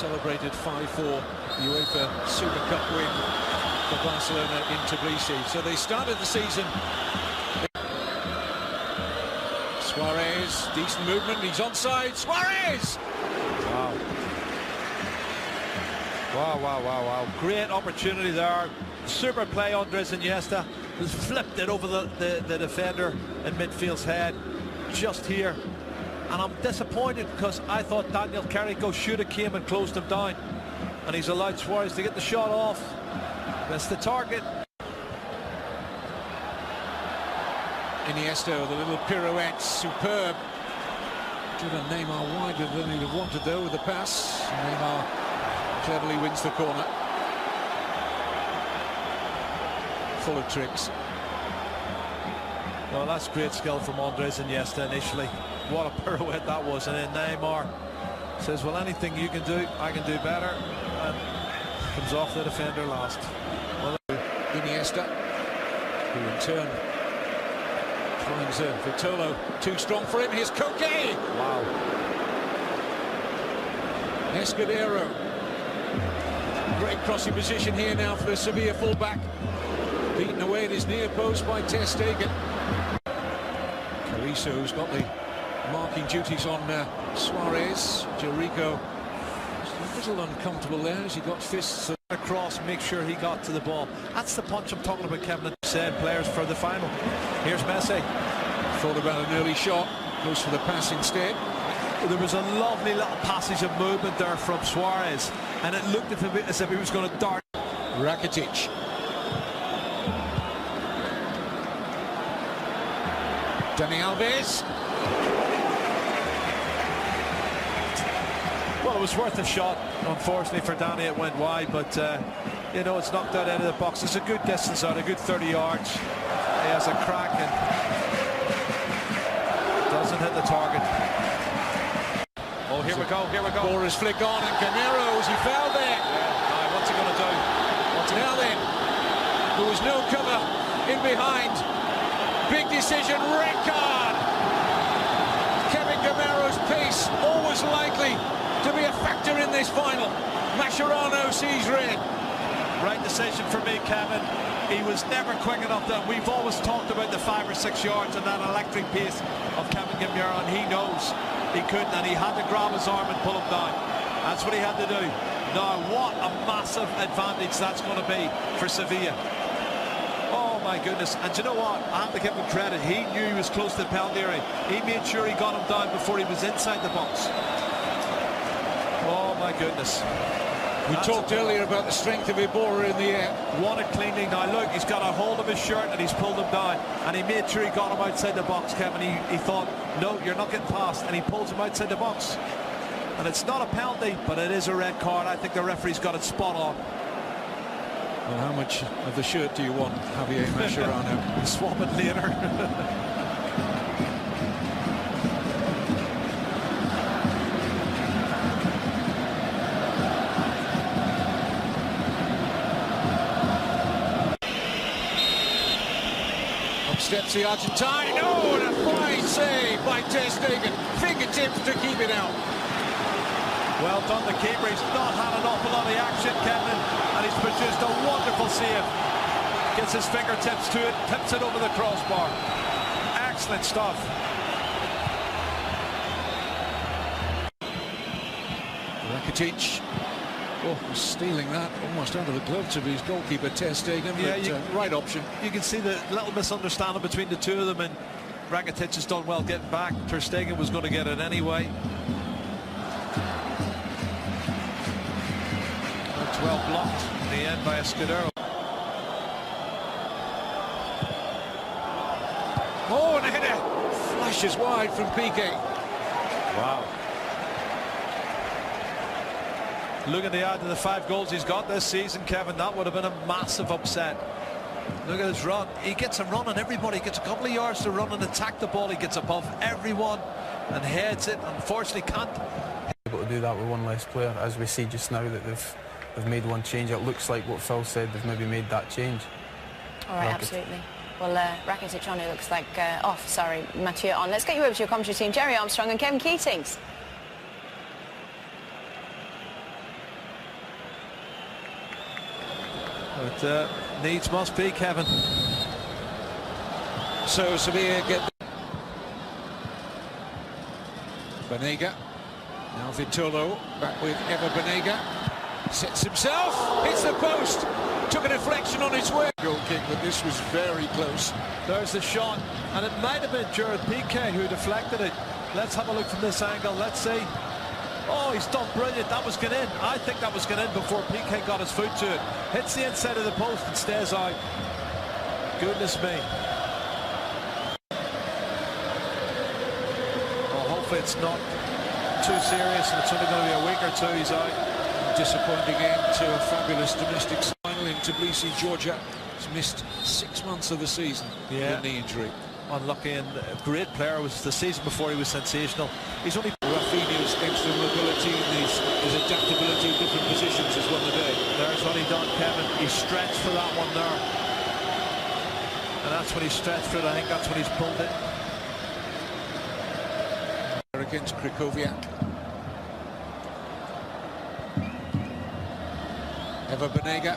celebrated 5-4 the UEFA Super Cup win for Barcelona in Tbilisi. So they started the season. Suarez, decent movement, he's onside. Suarez! Wow. Wow. Great opportunity there. Super play, Andres Iniesta has flipped it over the defender in midfield's head, just here. And I'm disappointed because I thought Daniel Carrico should have came and closed him down. And he's allowed Suarez to get the shot off. That's the target. Iniesta with a little pirouette, superb. Driven Neymar wider than he'd have wanted though with the pass. Neymar cleverly wins the corner. Full of tricks. Well, that's great skill from Andres Iniesta initially. What a pirouette that was. And then Neymar says, well, anything you can do, I can do better. And comes off the defender last. Well, Iniesta, who in turn finds Vitolo too strong for him. Here's Koke. Wow. Escudero. Great crossing position here now for the Sevilla fullback. Beaten away at his near post by Ter Stegen. Carrizo's got the marking duties on Suarez. Jericho a little uncomfortable there as he got fists across, make sure he got to the ball. That's the punch I'm talking about, Kevin. Said players for the final. Here's Messi. Thought about an early shot, goes for the pass instead. There was a lovely little passage of movement there from Suarez, and it looked as if he was going to dart. Rakitic. Dani Alves. Well, it was worth a shot. Unfortunately for Danny, it went wide, but you know, it's knocked out of the box. It's a good distance out, a good 30 yards. He has a crack and doesn't hit the target. Oh, here we go. Boris flick on, and Cameros, he fell there. Yeah, what's he going to do? Now then, there was no cover in behind. Big decision, red card. Kevin Gamero's pace, always likely to be a factor in this final. Mascherano sees red. Right decision for me, Kevin. He was never quick enough. We've always talked about the 5 or 6 yards and that electric pace of Kevin Gamero, and he knows he couldn't, and he had to grab his arm and pull him down. That's what he had to do. Now, what a massive advantage that's going to be for Sevilla. Oh my goodness. And you know what? I have to give him credit. He knew he was close to the penalty area. He made sure he got him down before he was inside the box. Oh my goodness. We talked earlier about the strength of Iborra in the air. Won it cleanly. Now look, he's got a hold of his shirt and he's pulled him down, and he made sure he got him outside the box, Kevin. He thought, no, you're not getting past, and he pulls him outside the box. And it's not a penalty, but it is a red card. I think the referee's got it spot on. Well, how much of the shirt do you want, Javier Mascherano? Swap it later. Up steps the Argentine. Oh, and a fine save by Ter Stegen. Fingertips to keep it out. Well done, the keeper. He's not had an awful lot of action, Kevin, and he's produced a wonderful save. Gets his fingertips to it, tips it over the crossbar. Excellent stuff. Rakitic. Oh, stealing that almost out of the gloves of his goalkeeper, Ter Stegen. Yeah, right option. You can see the little misunderstanding between the two of them, and Rakitic has done well getting back. Ter Stegen was going to get it anyway. That's well blocked in the end by Escudero. Oh, and a header flashes wide from Piqué. Wow. Look at the add to the 5 goals he's got this season, Kevin. That would have been a massive upset. Look at his run. He gets a run on everybody. He gets a couple of yards to run and attack the ball. He gets above everyone and heads it. Unfortunately, can't. Able to do that with one less player, as we see just now that they've made one change. It looks like what Phil said, they've maybe made that change. All right, absolutely. Well, Rakitic on, it looks like off. Sorry, Mathieu on. Let's get you over to your commentary team, Jerry Armstrong and Kevin Keatings. But needs must be, Kevin. So Sevilla get Banega. Now Vitolo back with Eva Banega. Sets himself, hits the post. Took a deflection on its way. Goal kick, but this was very close. There's the shot, and it might have been Jared Piqué who deflected it. Let's have a look from this angle. Let's see. Oh, he's done brilliant. That was going in. I think that was going in before Piqué got his foot to it. Hits the inside of the post and stays out. Goodness me. Well, hopefully it's not too serious and it's only going to be a week or two. He's out. Disappointing end to a fabulous domestic final in Tbilisi, Georgia. He's missed 6 months of the season with a knee injury. Unlucky, and a great player. Was the season before he was sensational. He's only Rafinha's extra mobility and his adaptability in different positions has won the day. There's what he done, Kevin. He stretched for that one there, and that's when he stretched for it. I think that's when he's pulled it. Against Krychowiak. Eva Banega.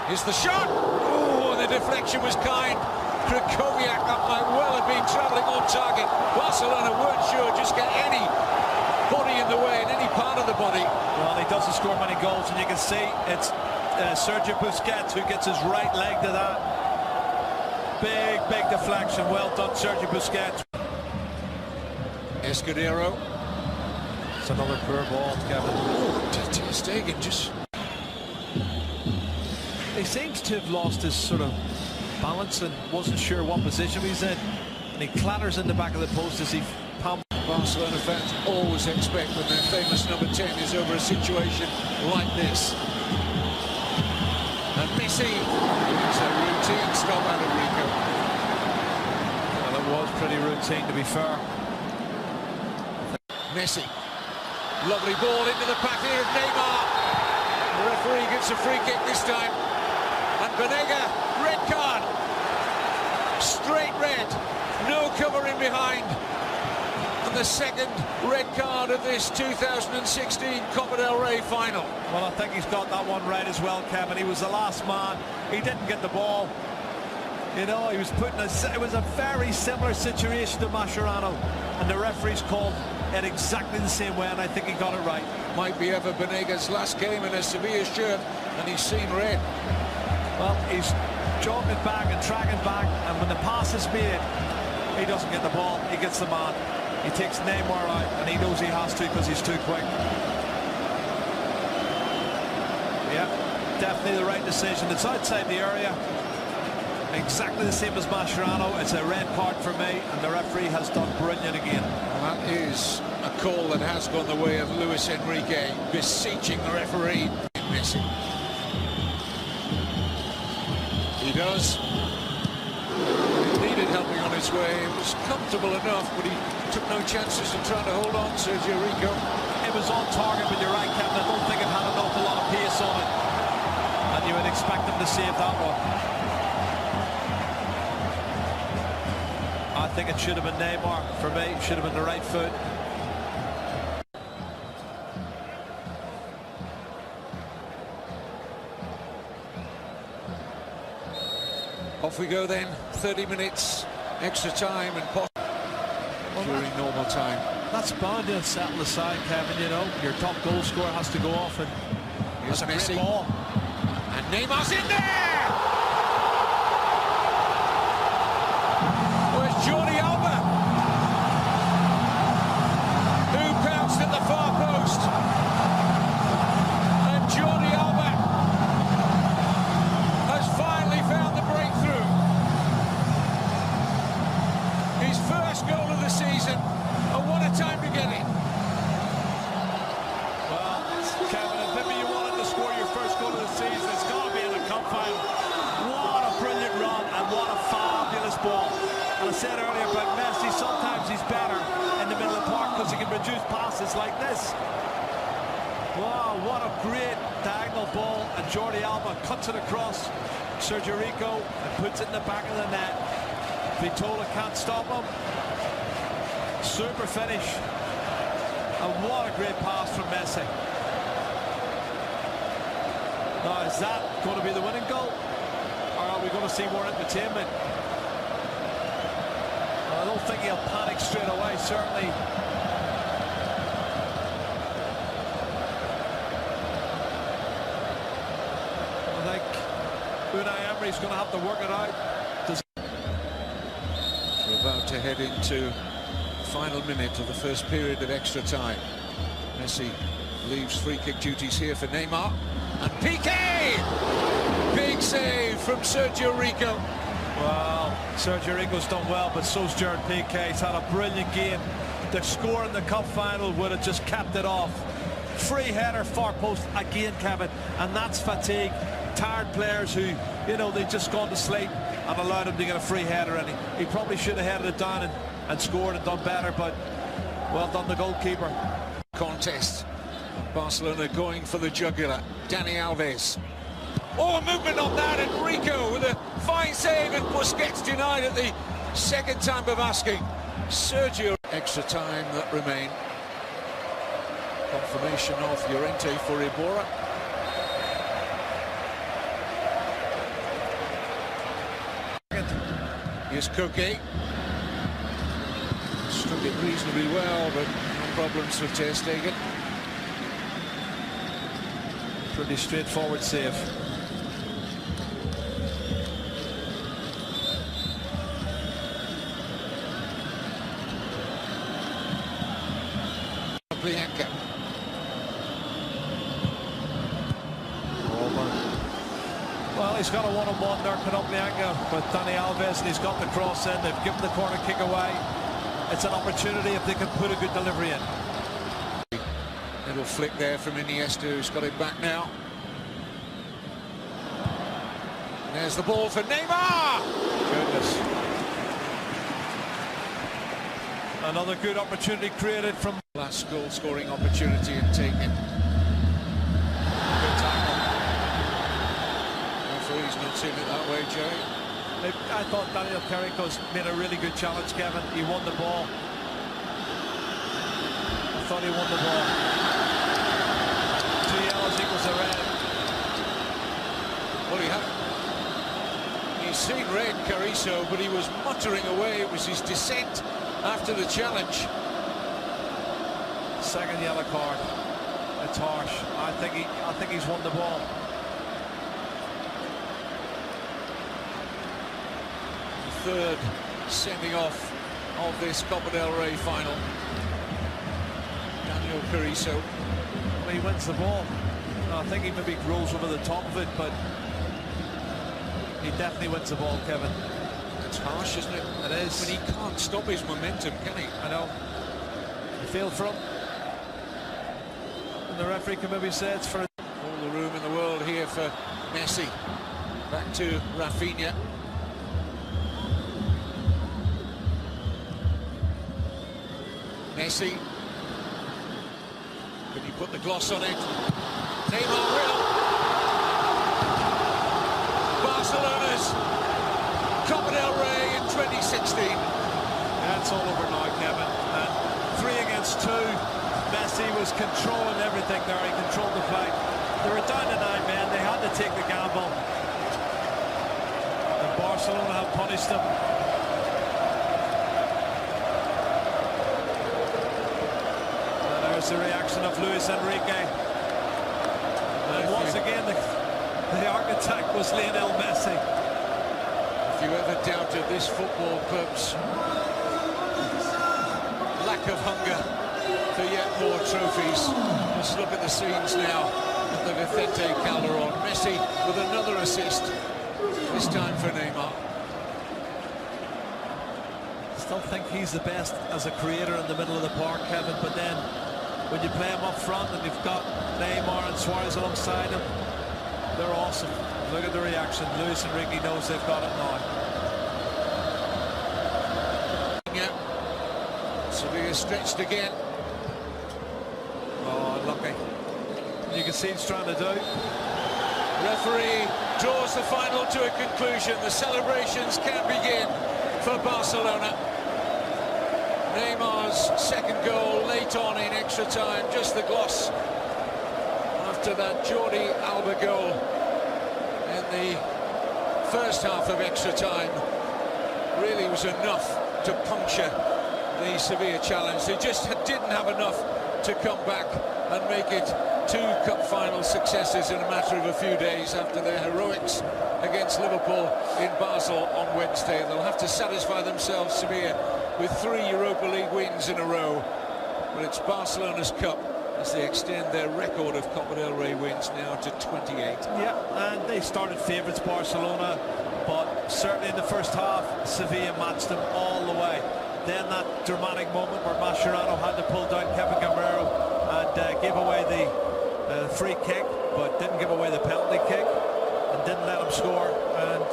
Here's the shot. Oh, the deflection was kind. Krychowiak, that might well have been travelling on target. Barcelona weren't sure, just get any body in the way, in any part of the body. Well, he doesn't score many goals, and you can see it's Sergio Busquets who gets his right leg to that. Big deflection. Well done, Sergio Busquets. Escudero. It's another poor ball, Kevin. Ter Stegen just... He seems to have lost his sort of balance and wasn't sure what position he's in. And he clatters in the back of the post as he pumps. Barcelona fans always expect when their famous number 10 is over a situation like this. And Messi is a routine stop out of Rico. Well, it was pretty routine, to be fair. Messi. Lovely ball into the path here of Neymar. The referee gets a free kick this time. And Banega, red card. Straight red. No cover in behind. And the second red card of this 2016 Copa del Rey final. Well, I think he's got that one right as well, Kevin. He was the last man. He didn't get the ball. You know, he was putting it was a very similar situation to Mascherano, and the referee's called it exactly the same way, and I think he got it right. Might be Eva Banega's last game in a Sevilla shirt, and he's seen red. Well, he's jogging back and tracking back, and when the pass is made, he doesn't get the ball, he gets the man. He takes Neymar out, and he knows he has to because he's too quick. Yeah, definitely the right decision. It's outside the area. Exactly the same as Mascherano. It's a red card for me, and the referee has done brilliant again. Well, that is a call that has gone the way of Luis Enrique, beseeching the referee. Messi. He does. He needed helping on his way. It was comfortable enough, but he took no chances in trying to hold on, Sergio Rico. It was on target, but you're right, Kevin. I don't think it had an awful lot of pace on it, and you would expect him to save that one. I think it should have been Neymar for me. Should have been the right foot. Off we go then. 30 minutes extra time and during normal time. That's bound to settle aside, Kevin. You know, your top goal scorer has to go off, and here's that's a Messi. great ball. And Neymar's in there. Jordi Alba, who pounced at the far post, and Jordi Alba has finally found the breakthrough. His first goal of the season, and what a time to get it. Well, Kevin, if maybe you wanted to score your first goal of the season, it's got to be in a cup final. What a brilliant run, and what a fabulous ball. And I said earlier about Messi, sometimes he's better in the middle of the park because he can produce passes like this. Wow, what a great diagonal ball, and Jordi Alba cuts it across Sergio Rico and puts it in the back of the net. Vitola can't stop him. Super finish. And what a great pass from Messi. Now, is that going to be the winning goal? Or are we going to see more entertainment? I don't think he'll panic straight away, certainly. I think Unai Emery's going to have to work it out. We're about to head into the final minute of the first period of extra time. Messi leaves free kick duties here for Neymar. And Piqué! Big save from Sergio Rico. Well, Sergio Rico's done well, but so's Gerard Piqué. He's had a brilliant game. The score in the cup final would have just capped it off. Free header, far post again, Kevin, and that's fatigue. Tired players who, you know, they've just gone to sleep and allowed him to get a free header, and he probably should have headed it down and scored and done better, but well done the goalkeeper. Contest. Barcelona going for the jugular. Dani Alves. Oh, movement on that, and Rico with a fine save, and Busquets denied at the second time of asking. Sergio. Extra time that remain. Confirmation of Llorente for Iborra. Here's Koke. Struck it reasonably well, but no problems for Ter Stegen. Pretty straightforward save. Bianca. Well, he's got a one-on-one there, Bianca, with Dani Alves, and he's got the cross in. They've given the corner kick away. It's an opportunity if they can put a good delivery in. Little flick there from Iniesta, who's got it back now. And there's the ball for Neymar! Goodness. Another good opportunity created from... Last goal-scoring opportunity and taken. Good tackle. Referee's not seen it that way, Jerry. I thought Daniel Carrico's made a really good challenge, Kevin. He won the ball. I thought he won the ball. 2 yellows equals a red. Well, he's seen red, Carrizo, but he was muttering away. It was his dissent after the challenge. Second yellow card. It's harsh. I think he's won the ball. The third sending off of this Copa del Rey final. Daniel Carrizo. Well, he wins the ball. I think he maybe rolls over the top of it, but he definitely wins the ball, Kevin. It's harsh, isn't it? It is. When he can't stop his momentum, can he? I know. You feel for him. And the referee can maybe say it's for... All the room in the world here for Messi. Back to Rafinha. Messi. Can you put the gloss on it? Neymar will. Barcelona's Copa del Rey in 2016. That's all over now, Kevin. And 3 against 2. Messi was controlling everything there. He controlled the play. They were down to 9 men. They had to take the gamble. And Barcelona have punished them. And there's the reaction of Luis Enrique. And once again, the architect was Lionel Messi. If you ever doubted this football club's lack of hunger for yet more trophies, just look at the scenes now at the Vicente Calderon. Messi with another assist, this time for Neymar. Still think he's the best as a creator in the middle of the park, Kevin, but then when you play him up front and you've got Neymar and Suarez alongside him, they're awesome. Look at the reaction. Luis Enrique knows they've got it now. Yeah. Sevilla stretched again. Oh, unlucky. You can see he's trying to do. Referee draws the final to a conclusion. The celebrations can begin for Barcelona. Neymar's second goal late on in extra time, just the gloss after that Jordi Alba goal. in the first half of extra time really was enough to puncture the Sevilla challenge. They just didn't have enough to come back and make it 2 cup final successes in a matter of a few days after their heroics against Liverpool in Basel on Wednesday. They'll have to satisfy themselves, Sevilla, with 3 Europa League wins in a row. But it's Barcelona's cup as they extend their record of Copa del Rey wins now to 28. Yeah, and they started favourites, Barcelona, but certainly in the first half, Sevilla matched them all the way. Then that dramatic moment where Mascherano had to pull down Kevin Gamero and gave away the free kick, but didn't give away the penalty kick and didn't let him score. And